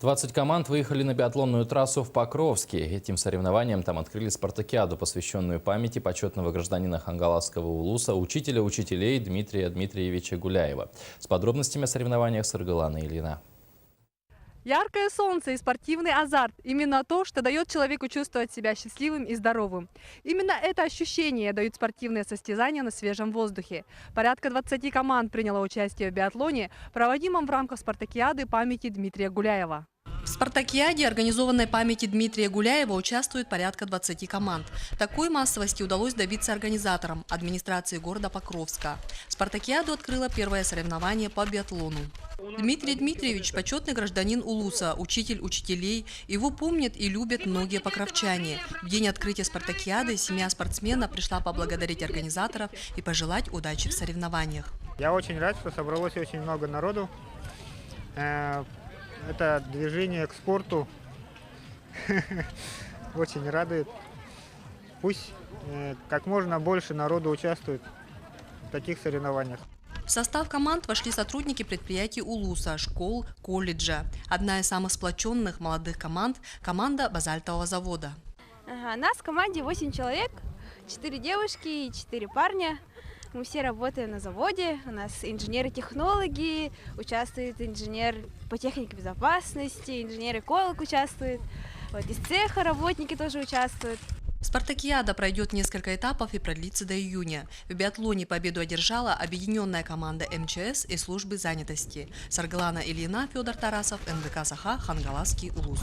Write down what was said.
20 команд выехали на биатлонную трассу в Покровске. Этим соревнованием там открыли спартакиаду, посвященную памяти почетного гражданина Хангаласского улуса, учителя учителей Дмитрия Дмитриевича Гуляева. С подробностями о соревнованиях Саргалана Ильина. Яркое солнце и спортивный азарт – именно то, что дает человеку чувствовать себя счастливым и здоровым. Именно это ощущение дают спортивные состязания на свежем воздухе. Порядка 20 команд приняло участие в биатлоне, проводимом в рамках спартакиады памяти Дмитрия Гуляева. В спартакиаде, организованной памяти Дмитрия Гуляева, участвует порядка 20 команд. Такой массовости удалось добиться организаторам – администрации города Покровска. Спартакиаду открыло первое соревнование по биатлону. Дмитрий Дмитриевич – почетный гражданин Улуса, учитель учителей. Его помнят и любят многие покровчане. В день открытия спартакиады семья спортсмена пришла поблагодарить организаторов и пожелать удачи в соревнованиях. Я очень рад, что собралось очень много народу. Это движение к спорту очень радует. Пусть как можно больше народу участвует в таких соревнованиях. В состав команд вошли сотрудники предприятий Улуса, школ, колледжа. Одна из самых сплоченных молодых команд – команда базальтового завода. Нас в команде 8 человек, 4 девушки и 4 парня. Мы все работаем на заводе, у нас инженеры-технологи, участвует инженер по технике безопасности, инженер-эколог участвует, из цеха работники тоже участвуют. Спартакиада пройдет несколько этапов и продлится до июня. В биатлоне победу одержала объединенная команда МЧС и службы занятости. Саргалана Ильина, Федор Тарасов, НВК Саха, Хангаласский улус.